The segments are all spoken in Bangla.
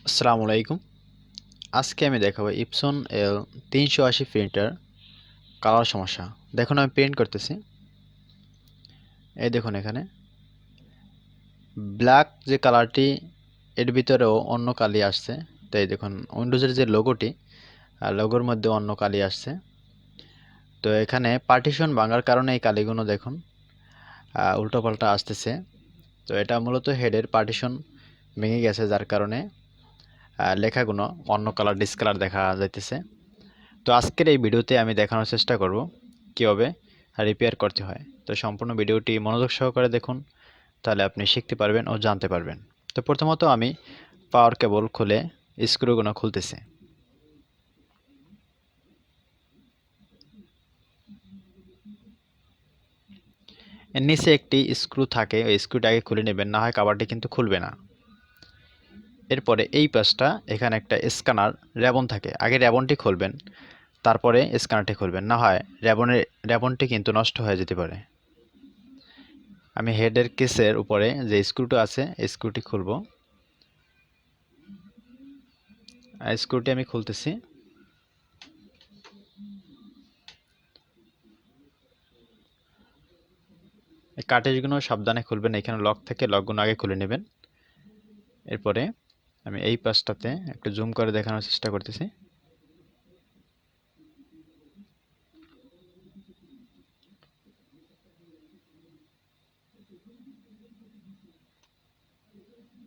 আসসালামু আলাইকুম। আজকে আমি দেখাবো Epson L380 প্রিন্টার কালার সমস্যা। দেখুন আমি প্রিন্ট করতেছি। এই দেখুন এখানে ব্ল্যাক যে কালারটি এর ভিতরেও অন্য কালি আসছে। তো এই দেখুন উইন্ডোজের যে লোগোটি লোগোর মধ্যে অন্য কালি আসছে। তো এখানে পার্টিশন ভাঙার কারণে এই কালিগুলো দেখুন উল্টোপাল্টা আসতেছে। তো এটা মূলত হেডের পার্টিশন ভেঙে গেছে, যার কারণে লেখাগুলো অন্য কালার ডিসকালার দেখা যাইতেছে। তো আজকের এই ভিডিওতে আমি দেখানোর চেষ্টা করব কীভাবে রিপেয়ার করতে হয়। তো সম্পূর্ণ ভিডিওটি মনোযোগ সহকারে দেখুন, তাহলে আপনি শিখতে পারবেন ও জানতে পারবেন। তো প্রথমত আমি পাওয়ার কেবল খুলে স্ক্রুগুলো খুলতেছি। এর নিচে একটি স্ক্রু থাকে, ওই স্ক্রুটাকে খুলে নেবেন, না হয় কভারটি কিন্তু খুলবে না। এরপরে এই পাশটা এখানে একটা স্ক্যানার র্যাবন থাকে, আগে র্যাবনটি খুলবেন, তারপরে স্ক্যানারটি খুলবেন, না হয় র্যাবনটি কিন্তু নষ্ট হয়ে যেতে পারে। আমি হেডের কেসের উপরে যে স্ক্রুটা আছে স্ক্রুটি খুলব। স্ক্রুটি আমি খুলতেছি। এই কার্ট্রিজগুলো সাবধানে খুলবেন, এখানে লক থেকে লকগুলো আগে খুলে নেবেন। এরপরে আমি এই পাশটাতে একটু জুম করে দেখানোর চেষ্টা করতেছি।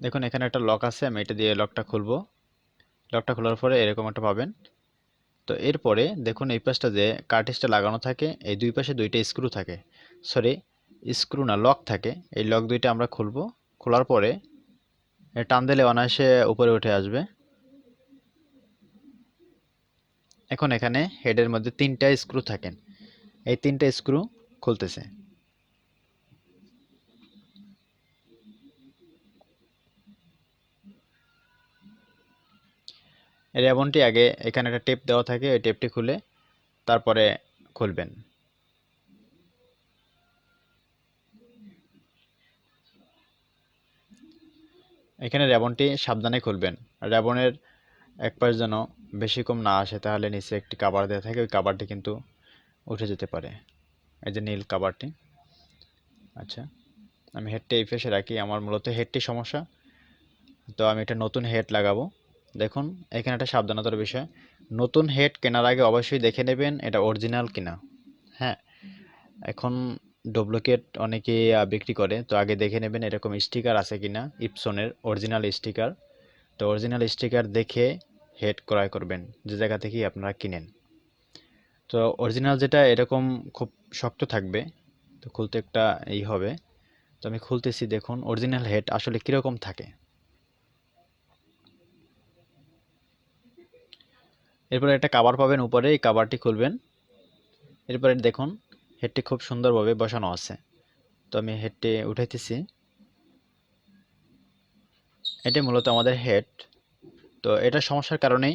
দেখুন এখানে একটা লক আছে, আমি এটা দিয়ে লকটা খুলবো। লকটা খোলার পরে এরকম একটা পাবেন। তো এরপরে দেখুন এই পাশটা যে কার্ট্রিজটা লাগানো থাকে, এই দুই পাশে দুইটা স্ক্রু থাকে, সরি স্ক্রু না, লক থাকে। এই লক দুইটা আমরা খুলবো। খোলার পরে টান দিলে অনায়াসে উপরে উঠে আসবে। এখন এখানে হেডের মধ্যে তিনটা স্ক্রু থাকেন, এই তিনটা স্ক্রু খুলতেছে। রেবনটি আগে এখানে একটা টেপ দেওয়া থাকে, ওই টেপটি খুলে তারপরে খুলবেন। এখানে রেবনটি সাবধানে খুলবেন। রেবনের এক পাশ যেন বেশি কম না আসে, তাহলে নিচে একটি কাভার দেওয়া থাকে, ওই কাভারটি কিন্তু উঠে যেতে পারে। এই যে নীল কাভারটি। আচ্ছা, আমি হেডটি এই পাশে রাখি, আমার মূলত হেডটি সমস্যা, তো আমি একটা নতুন হেড লাগাবো। দেখুন এখানে একটা সাবধানতার বিষয়, নতুন হেড কেনার আগে অবশ্যই দেখে নেবেন এটা অরিজিনাল কিনা। হ্যাঁ, এখন ডুপ্লিকেট অনেকে বিক্রি করে, তো আগে দেখে নেবেন এরকম স্টিকার আছে কিনা, ইপসনের অরিজিনাল স্টিকার। তো অরিজিনাল স্টিকার দেখে হেড ক্রয় করবেন যে জায়গা থেকেই আপনারা কিনেন। তো অরিজিনাল যেটা এরকম খুব শক্ত থাকবে, তো খুলতে একটা হবে। তো আমি খুলতেছি, দেখুন অরিজিনাল হেড আসলে কীরকম থাকে। এরপরে একটা কাভার পাবেন উপরে, এই কাভারটি খুলবেন। এরপরে দেখুন হেডটি খুব সুন্দরভাবে বসানো আছে। তো আমি হেডটি উঠাইতেছি। এটি মূলত আমাদের হেড। তো এটা সমস্যার কারণেই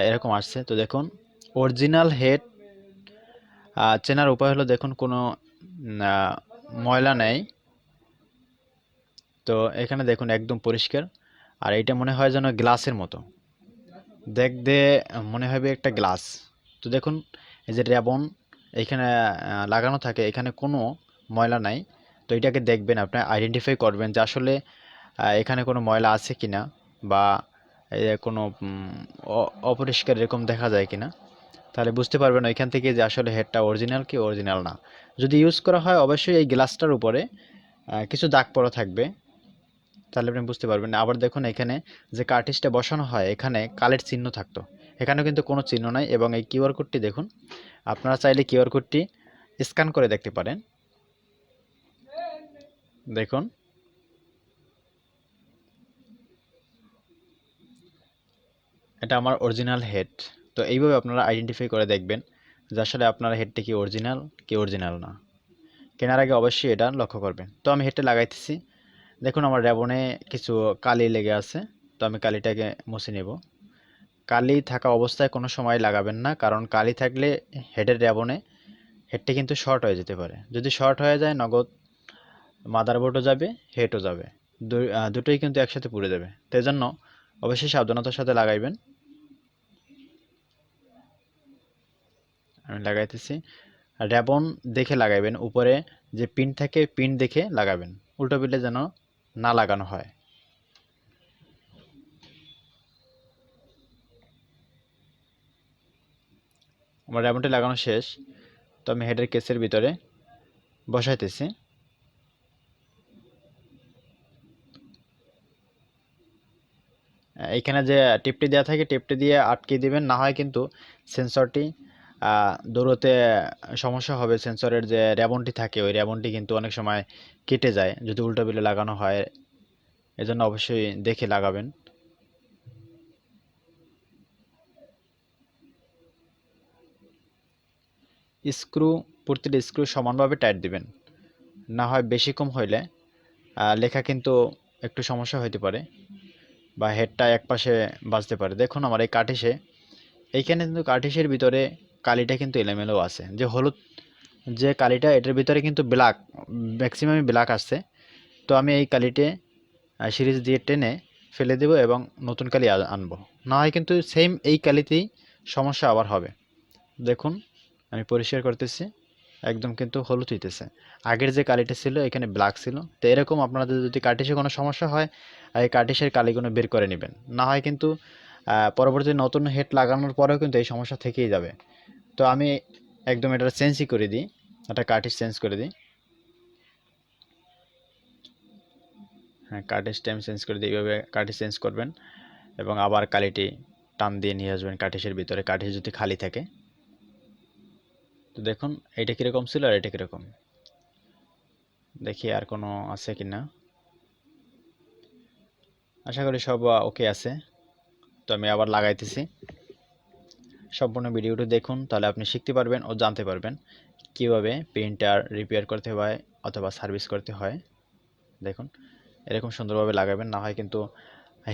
এরকম আসছে। তো দেখুন অরিজিনাল হেড চেনার উপায় হলো, দেখুন কোনো ময়লা নেই। তো এখানে দেখুন একদম পরিষ্কার, আর এটা মনে হয় যেন গ্লাসের মতো দেখতে, মনে হবে একটা গ্লাস। তো দেখুন এই যে র্যাবন এখানে লাগানো থাকে, এখানে কোনো ময়লা নাই। তো এটাকে দেখবেন, আপনি আইডেন্টিফাই করবেন যে আসলে এখানে কোনো ময়লা আছে কিনা, বা কোনো অপরিষ্কার এরকম দেখা যায় কিনা, তাহলে বুঝতে পারবেন এখান থেকে যে আসলে হেডটা অরিজিনাল কি অরিজিনাল না। যদি ইউজ করা হয় অবশ্যই এই গ্লাসটার উপরে কিছু দাগ পড়া থাকবে, তাহলে আপনি বুঝতে পারবেন। আবার দেখুন এখানে যে কার্ট্রিজটা বসানো হয় এখানে কালের চিহ্ন থাকতো, এখানেও কিন্তু কোনো চিহ্ন নাই। এবং এই কিউআর কোডটি দেখুন, আপনারা চাইলে কিউআর কোডটি স্ক্যান করে দেখতে পারেন। দেখুন এটা আমার অরিজিনাল হেড। তো এইভাবে আপনারা আইডেন্টিফাই করে দেখবেন যে আসলে আপনার হেডটা কি অরিজিনাল না। কেনার আগে অবশ্যই এটা লক্ষ্য করবেন। তো আমি হেডটা লাগাইতেছি। দেখুন আমার র্যাবনে কিছু কালি লেগে আছে, তো আমি কালিটাকে মুছে নেব। কালি থাকা অবস্থায় কোনো সময় লাগাবেন না, কারণ কালি থাকলে হেডের র্যাবনে হেডটি কিন্তু শর্ট হয়ে যেতে পারে। যদি শর্ট হয়ে যায় নগদ মাদারবোর্ডও যাবে, হেডও যাবে, দুটোই কিন্তু একসাথে পুড়ে যাবে। তো এজন্য অবশ্যই সাবধানতার সাথে লাগাইবেন। আমি লাগাইতেছি। র্যাবন দেখে লাগাইবেন, উপরে যে পিন থাকে পিন দেখে লাগাবেন, উল্টো পিলে যেন না লাগানো হয়। আমার র্যাবনটি লাগানো শেষ, তো আমি হেডের কেসের ভিতরে বসাইতেছি। এইখানে যে টিপটি দেওয়া থাকে টিপটি দিয়ে আটকে দিবেন, না হয় কিন্তু সেন্সরটি দৌড়তে সমস্যা হবে। সেন্সরের যে র্যাবনটি থাকে ওই র্যাবনটি কিন্তু অনেক সময় কেটে যায় যদি উল্টো বিলে লাগানো হয়, এজন্য অবশ্যই দেখে লাগাবেন। স্ক্রু, প্রতিটি স্ক্রু সমানভাবে টাইট দিবেন, না হয় বেশি কম হইলে লেখা কিন্তু একটু সমস্যা হতে পারে বা হেডটা একপাশে বাজতে পারে। দেখুন আমার এই কাঠিসে, এইখানে কিন্তু কাঠিসের ভিতরে কালিটা কিন্তু এলোমেলো আছে, যে হলুদ যে কালিটা এটার ভিতরে কিন্তু ব্ল্যাক, ম্যাক্সিমামই ব্ল্যাক আসছে। তো আমি এই কালিতে সিরিজ দিয়ে টেনে ফেলে দেব এবং নতুন কালি আনবো, না হয় কিন্তু সেম এই কালিতেই সমস্যা আবার হবে। দেখুন আমি পরিষ্কার করতেছি, একদম কিন্তু হলুদ হইতেছে। আগের যে কালিটা ছিল এখানে ব্ল্যাক ছিল। তো এরকম আপনাদের যদি কার্টিসে কোনো সমস্যা হয় এই কার্টিসের কালিগুলো বের করে নেবেন, না হয় কিন্তু পরবর্তী নতুন হেড লাগানোর পরেও কিন্তু এই সমস্যা থেকেই যাবে। তো আমি একদম এটা চেঞ্জই করে দিই, এটা কার্টিস চেঞ্জ করে দিই। হ্যাঁ, কার্টিস টাইম চেঞ্জ করে দিই, এইভাবে কার্টিস চেঞ্জ করবেন এবং আবার কালিটি টান দিয়ে নিয়ে আসবেন কার্টিসের ভিতরে, কার্টিস যদি খালি থাকে। তো দেখুন এইটা কীরকম ছিল আর এটা কীরকম, দেখি আর কোনো আছে কি না। আশা করি সব ওকে আছে। তো আমি আবার লাগাইতেছি। সম্পূর্ণ ভিডিওটি দেখুন, তাহলে আপনি শিখতে পারবেন ও জানতে পারবেন কিভাবে প্রিন্টার রিপেয়ার করতে হয় অথবা সার্ভিস করতে হয়। দেখুন এরকম সুন্দরভাবে লাগাবেন, না হয় কিন্তু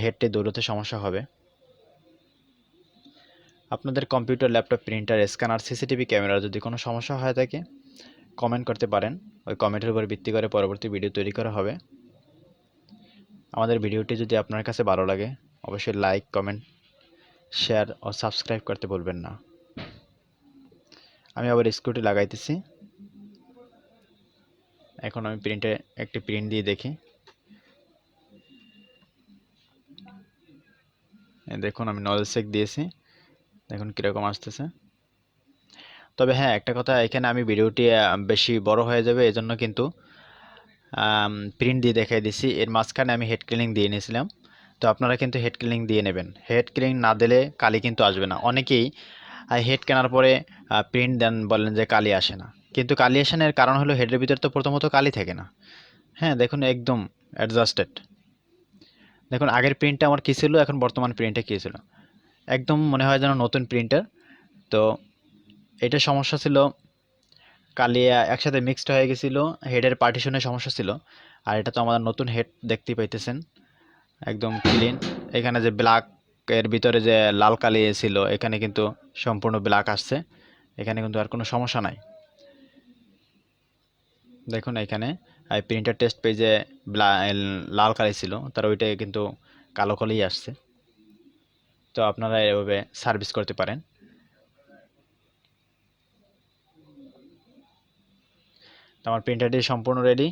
হেডটি দৌড়তে সমস্যা হবে। আপনাদের computer, laptop, printer, scanner, CCTV camera যদি কোনো সমস্যা হয়ে থাকে কমেন্ট করতে পারেন, ওই কমেন্টের উপর ভিত্তি করে পরবর্তী ভিডিও তৈরি করা হবে। আমাদের ভিডিওটি যদি আপনার কাছে ভালো লাগে অবশ্যই লাইক, কমেন্ট, শেয়ার ও সাবস্ক্রাইব করতে ভুলবেন না। আমি আবার স্ক্রুটি লাগাইতেছি। এখন আমি প্রিন্টে একটি প্রিন্ট দিয়ে দেখি। দেখুন আমি নজল চেক দিয়েছি, দেখুন কীরকম আসতেছে। তবে হ্যাঁ একটা কথা, এখানে আমি ভিডিওটি বেশি বড় হয়ে যাবে এজন্য কিন্তু প্রিন্ট দিয়ে দেখাই দিছি। এর মাঝখানে আমি হেড ক্লিনিং দিয়ে নিয়েছিলাম, তো আপনারা কিন্তু হেড ক্লিনিং দিয়ে নেবেন। হেড ক্লিনিং না দিলে কালি কিন্তু আসবে না। অনেকেই হেড কেনার পরে প্রিন্ট দেন, বলেন যে কালি আসে না, কিন্তু কালি আসে না এর কারণ হলো হেডের ভিতরে তো প্রথমত কালি থাকে না। হ্যাঁ দেখুন একদম অ্যাডজাস্টেড। দেখুন আগের প্রিন্টটা আমার কী ছিল, এখন বর্তমান প্রিন্টটা কী ছিল, একদম মনে হয় যেন নতুন প্রিন্টার। তো এটা সমস্যা ছিল, কালিয়া একসাথে মিক্সড হয়ে গেছিলো, হেডের পার্টিশনের সমস্যা ছিল। আর এটা তো আমাদের নতুন হেড দেখতেই পাইতেছেন, একদম ক্লিন। এখানে যে ব্ল্যাক এর ভিতরে যে লাল কালি ছিল এখানে কিন্তু সম্পূর্ণ ব্ল্যাক আসছে, এখানে কিন্তু আর কোনো সমস্যা নাই। দেখুন এখানে প্রিন্টার টেস্ট পেজে লাল কালি ছিল, তার ওইটাই কিন্তু কালো কালি আসছে। তো আপনারা এভাবে সার্ভিস করতে পারেন। তো আমার প্রিন্টারটি সম্পূর্ণ রেডি।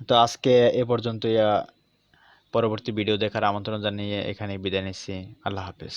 তো আজকে এ পর্যন্তই, পরবর্তী ভিডিও দেখার আমন্ত্রণ জানিয়ে এখানে বিদায় নিচ্ছি। আল্লাহ হাফেজ।